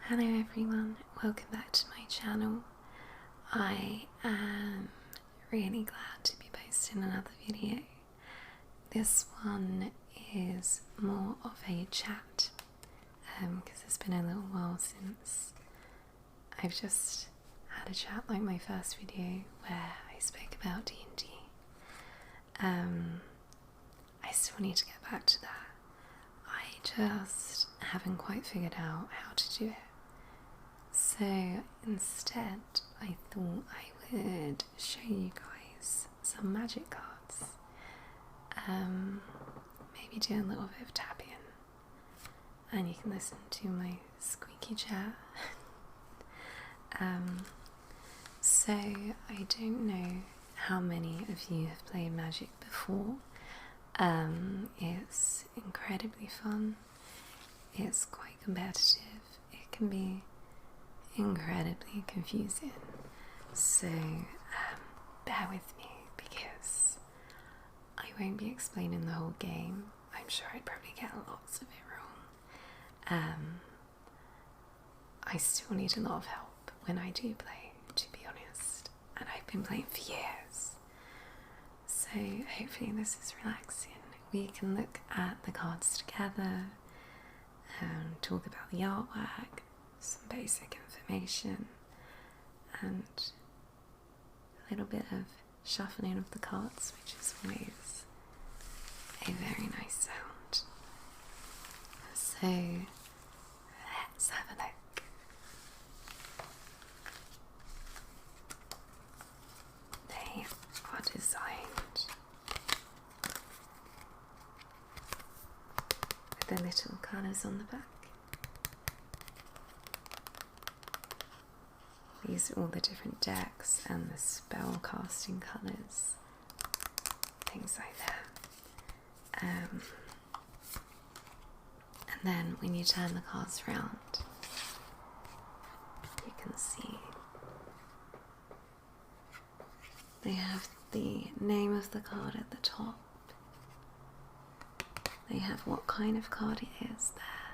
Hello everyone, welcome back to my channel. I am really glad to be posting another video. This one is more of a chat because it's been a little while since I've just had a chat like my first video where I spoke about D&D. I still need to get back to that. I just haven't quite figured out how to do it. So instead, I thought I would show you guys some magic cards. Maybe do a little bit of tapping, and you can listen to my squeaky chair. So I don't know how many of you have played Magic before. It's incredibly fun. It's quite competitive. It can be incredibly confusing, so bear with me because I won't be explaining the whole game. I'm sure I'd probably get lots of it wrong. I still need a lot of help when I do play, to be honest, and I've been playing for years, so hopefully this is relaxing. We can look at the cards together and talk about the artwork, some basic information, and a little bit of shuffling of the cards, which is always a very nice sound. So let's have a look. They are designed with the little colours on the back. These are all the different decks and the spell casting colours, things like that. And then when you turn the cards round, you can see they have the name of the card at the top. They have what kind of card it is there.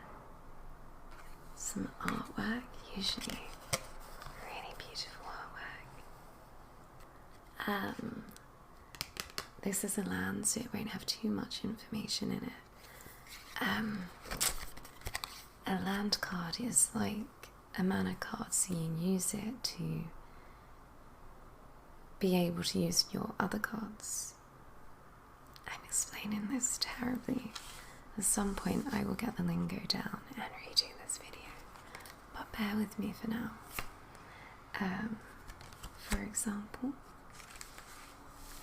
Some artwork, usually beautiful artwork. This is a land, so it won't have too much information in it. A land card is like a mana card, so you use it to be able to use your other cards. I'm explaining this terribly. At some point I will get the lingo down and redo this video, but bear with me for now. For example,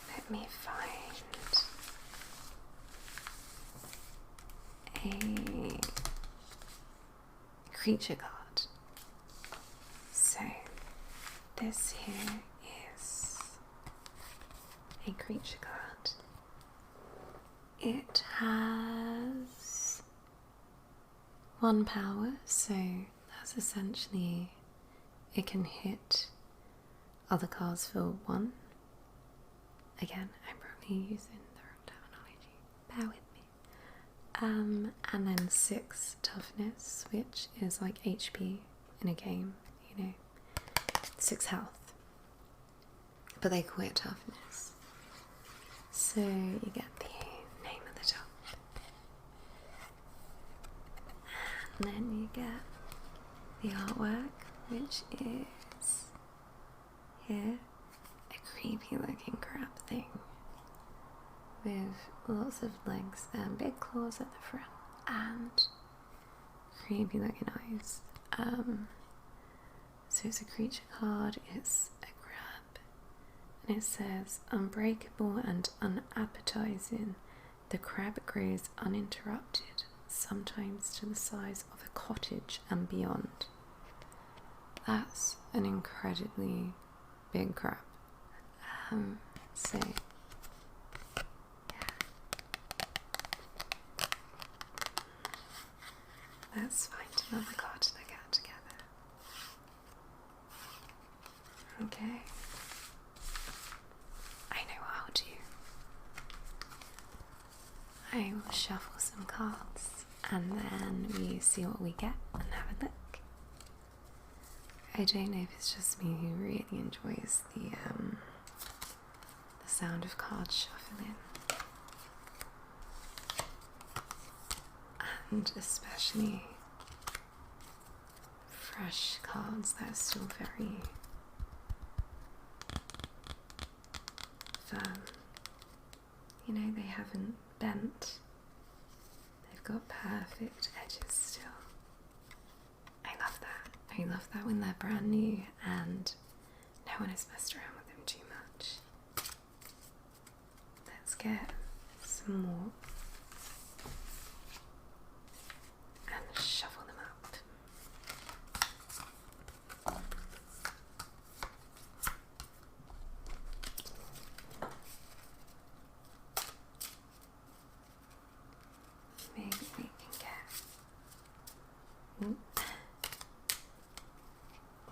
let me find a creature card. So this here is a creature card. It has 1 power, so that's essentially it can hit other cards for 1. Again, I'm probably using the wrong terminology. Bear with me. And then 6 toughness, which is like HP in a game, you know. 6 health. But they call it toughness. So you get the name at the top. And then you get the artwork, which is here, a creepy looking crab thing with lots of legs and big claws at the front and creepy looking eyes. So it's a creature card, it's a crab, and it says, unbreakable and unappetizing, the crab grows uninterrupted, sometimes to the size of a cottage and beyond. That's an incredibly big crab. So yeah. Let's find another card to look at together. Okay. I know what I'll do. I will shuffle some cards and then we see what we get and have a look. I don't know if it's just me who really enjoys the sound of cards shuffling, and especially fresh cards that are still very firm. You know, they haven't bent. They've got perfect edges still. I love that. I love that when they're brand new and no one has messed around with them too much. Let's get some more and shuffle them up. Maybe we can get...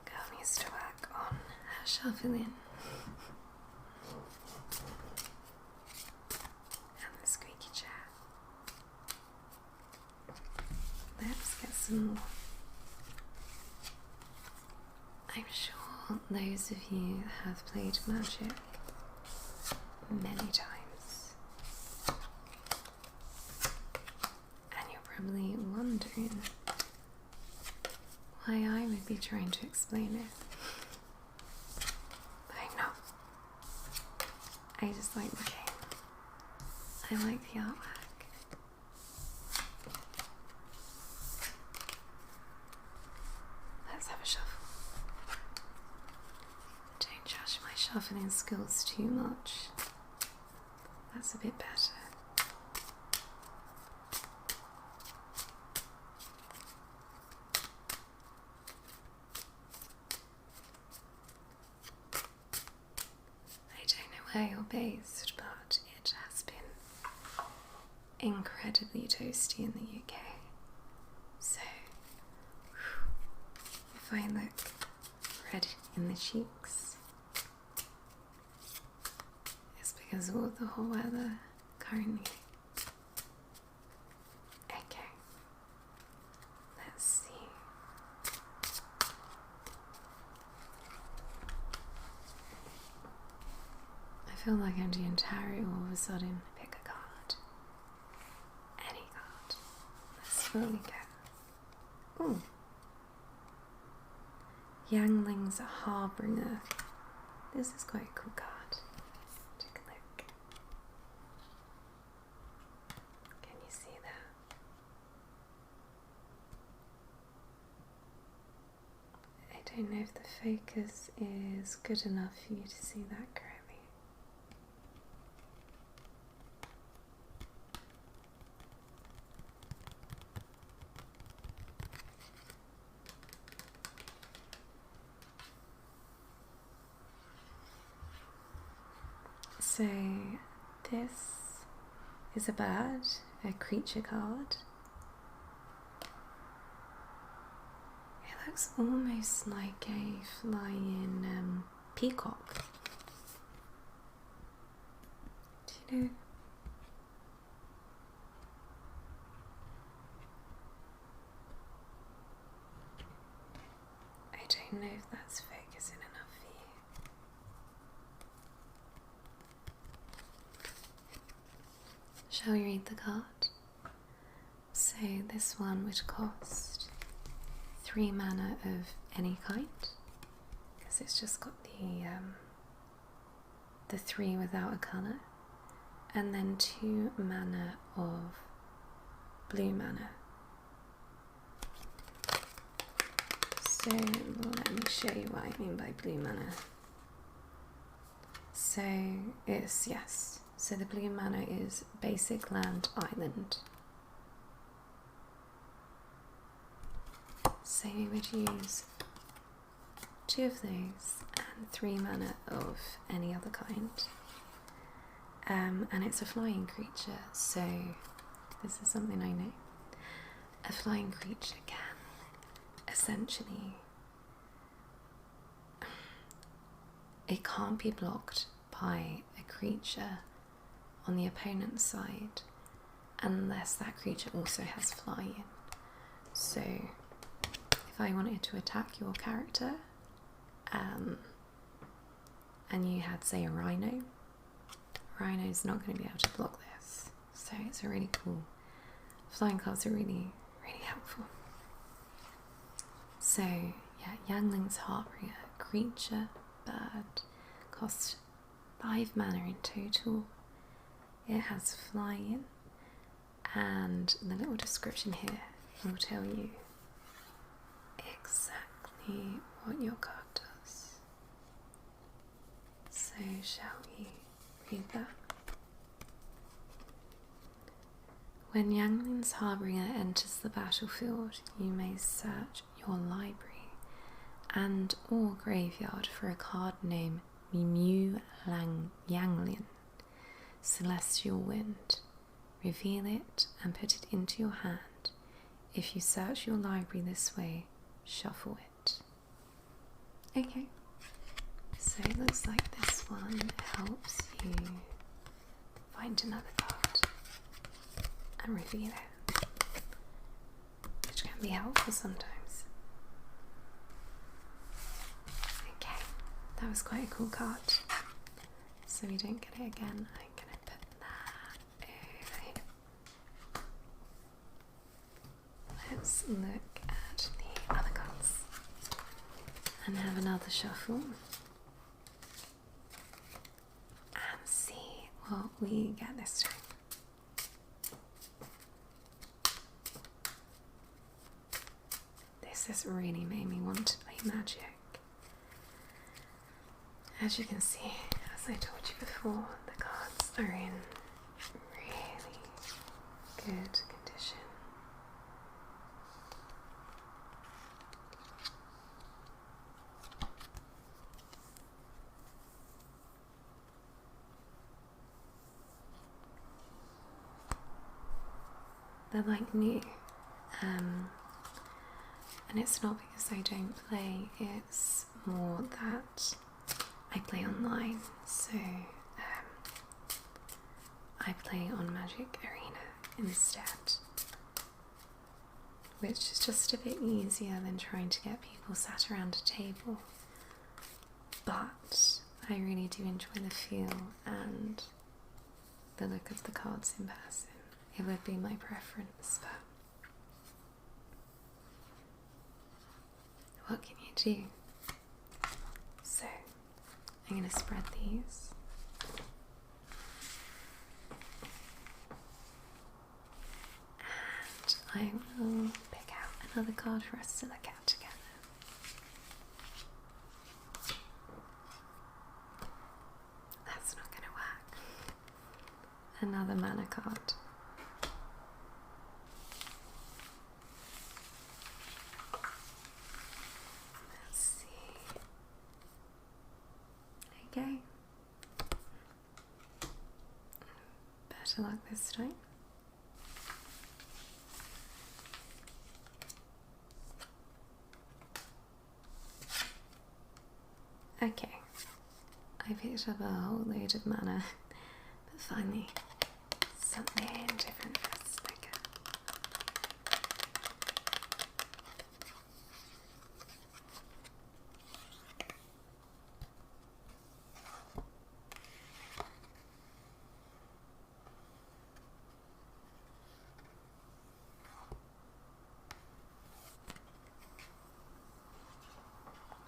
Girl needs to work on her shuffling. And the squeaky chair. Let's get some more. I'm sure those of you that have played Magic many times, and you're probably wondering why I would be trying to explain it. But I'm not. I just like the game. I like the artwork. Let's have a shuffle. Don't judge my shuffling skills too much. That's a bit better. I don't know where you're based, but it has been incredibly toasty in the UK. So, if I look red in the cheeks, it's because of all the hot weather currently. Okay, let's see. I feel like I'm doing tarot all of a sudden. Pick a card. Any card. Let's slowly go. Ooh. Yangling's Harbinger. This is quite a cool card. Take a look. Can you see that? I don't know if the focus is good enough for you to see that correctly. So this is a bird, a creature card. It looks almost like a flying peacock. Do you know? I don't know if that's focusing enough for you. Shall we read the card? So this one would cost 3 mana of any kind, because it's just got the 3 without a colour, and then 2 mana of blue mana. So let me show you what I mean by blue mana. So it's, yes, so the blue mana is basic land island. So we would use 2 of those and 3 mana of any other kind. And it's a flying creature, so this is something I know. A flying creature can essentially, it can't be blocked by a creature on the opponent's side unless that creature also has flying. So if I wanted to attack your character and you had, say, a rhino, rhino's not going to be able to block this. So it's a really cool, flying cards are really, really helpful. So yeah, Youngling's Harbinger, creature, bird, costs 5 mana in total. It has flying, and the little description here will tell you exactly what your card does. So shall we read that? When Youngling's Harbinger enters the battlefield, you may search your library and or graveyard for a card named Mimu Yanglin, Celestial Wind. Reveal it and put it into your hand. If you search your library this way, shuffle it. Okay, so it looks like this one helps you find another card and reveal it, which can be helpful sometimes. Okay, that was quite a cool card. So we don't get it again, I'm going to put that over here. Let's look at the other cards and have another shuffle and see what we get this time. This has really made me want to play Magic. As you can see, as I told you before, the cards are in really good condition. They're like new, and it's not because I don't play, it's more that I play online, so I play on Magic Arena instead, which is just a bit easier than trying to get people sat around a table, but I really do enjoy the feel and the look of the cards in person. It would be my preference, but what can you do? So I'm going to spread these. And I will pick out another card for us to look at together. That's not going to work. Another mana card. Okay, better luck this time. Okay, I picked up a whole load of mana, but finally something different for us to look at.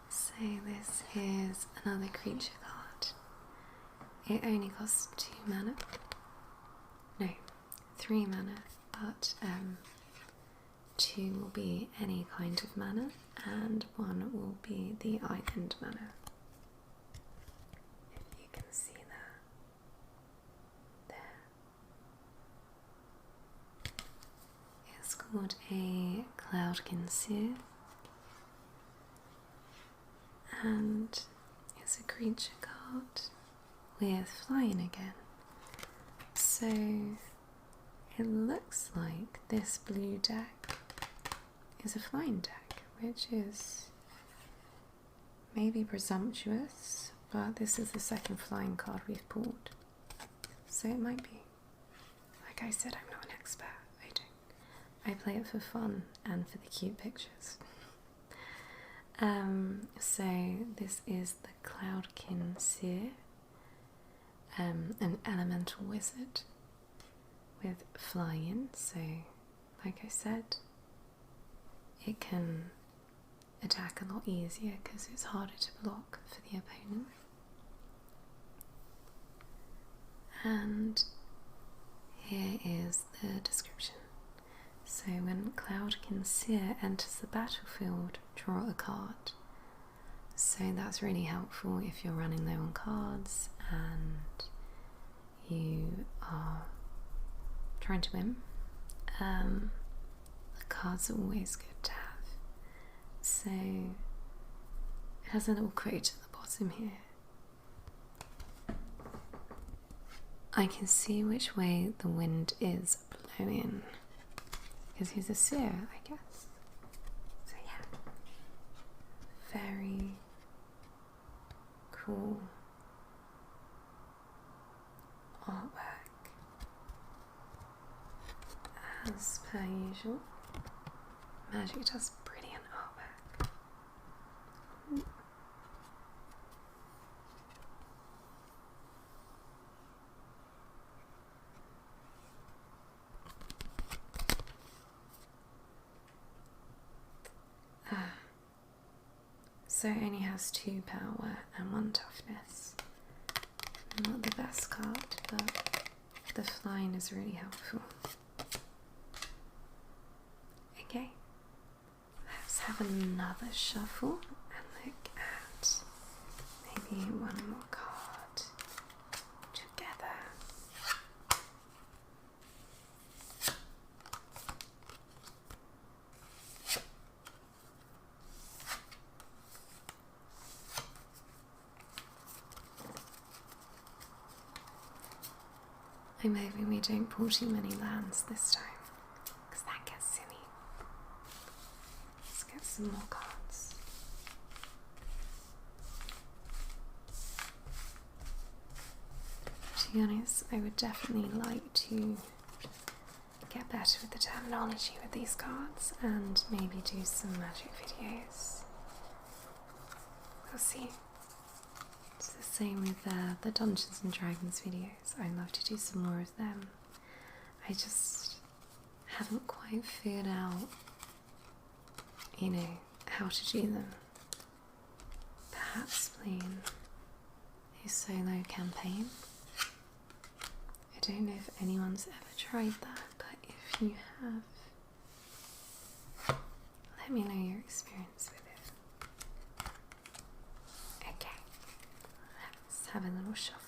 So this is another creature card. It only costs 2 mana. No, 3 mana, but 2 will be any kind of mana and 1 will be the island mana. If you can see that there. It's called a Cloudkin Seer. And it's a creature card with flying again. So it looks like this blue deck is a flying deck, which is maybe presumptuous, but this is the second flying card we've pulled. So it might be. Like I said, I'm not an expert. I play it for fun and for the cute pictures. So this is the Cloudkin Seer, an elemental wizard with fly-in. So, like I said, it can attack a lot easier because it's harder to block for the opponent. And here is the description. So when Cloudkin Seer enters the battlefield, draw a card. So that's really helpful if you're running low on cards and you are trying to win. The cards are always good to have. So it has a little quote at the bottom here. I can see which way the wind is blowing. Because he's a seer, I guess. So yeah. Very cool artwork. As per usual, Magic does brilliant artwork. So it only has 2 power and 1 toughness. Not the best card, but the flying is really helpful. Okay, let's have another shuffle and look at maybe one more card together. I'm hoping we don't pull too many lands this time, because that gets silly. Let's get some more cards. To be honest, I would definitely like to get better with the terminology with these cards and maybe do some Magic videos. We'll see. It's the same with the Dungeons and Dragons videos. I'd love to do some more of them. I just haven't quite figured out, how to do them. Perhaps playing a solo campaign. I don't know if anyone's ever tried that, but if you have, let me know your experience with it. Okay. Let's have a little shuffle.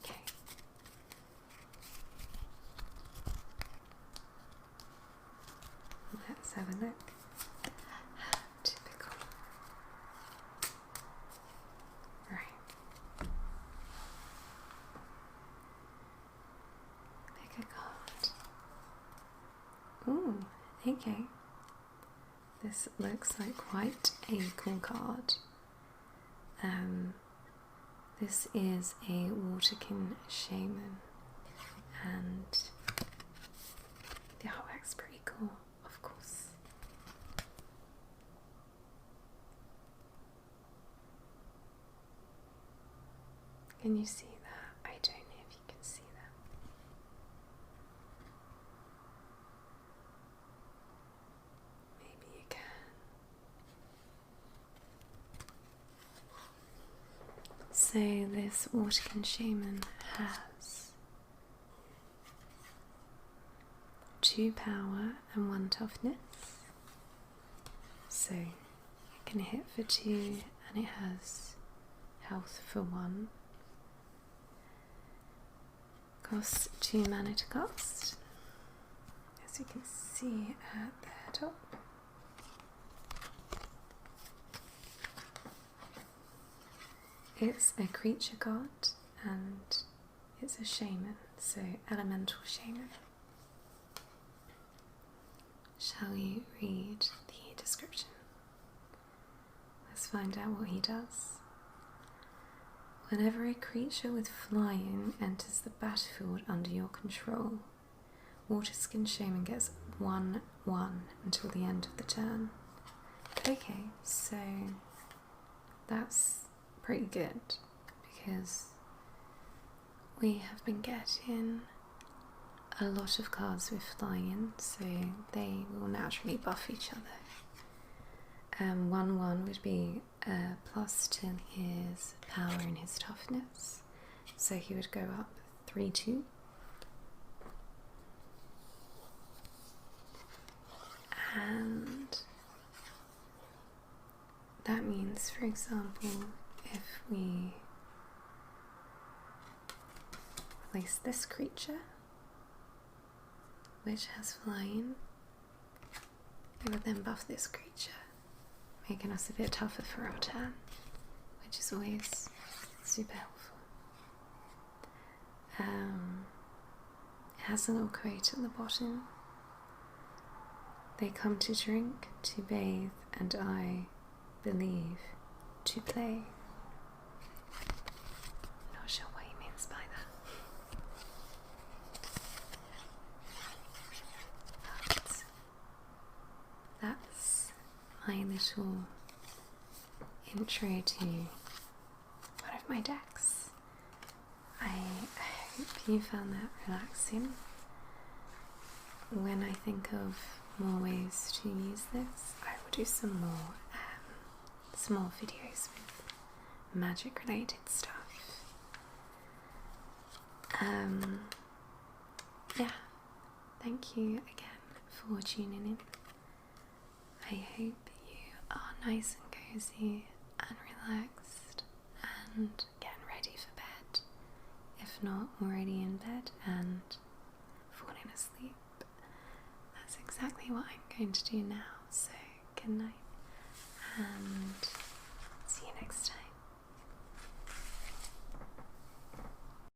Okay. Let's have a look. Typical. Right. Pick a card. Ooh, okay. This looks like quite a cool card. This is a Waterkin Shaman, and the artwork's pretty cool, of course. Can you see that? I don't know if you can see that. Maybe you can. So this Waterkin Shaman has 2 power and 1 toughness. So it can hit for 2 and it has health for 1. Costs 2 mana to cast, as you can see at the top. It's a creature card and it's a shaman, so elemental shaman. Shall we read the description? Let's find out what he does. Whenever a creature with flying enters the battlefield under your control, Waterskin Shaman gets 1/1 until the end of the turn. Okay, so that's pretty good because we have been getting a lot of cards with flying, so they will naturally buff each other. 1/1 would be a plus to his power and his toughness, so he would go up 3/2. And that means, for example, if we place this creature, which has flying, we would then buff this creature, making us a bit tougher for our turn, which is always super helpful. It has a little quote at the bottom. They come to drink, to bathe, and I believe to play. Not sure what he means by that. But that's my little intro to one of my decks. I hope you found that relaxing. When I think of more ways to use this, I will do some more small videos with magic related stuff. Yeah, thank you again for tuning in. I hope you are nice and cozy and relaxed and getting ready for bed, if not already in bed and falling asleep. That's exactly what I'm going to do now, so good night, and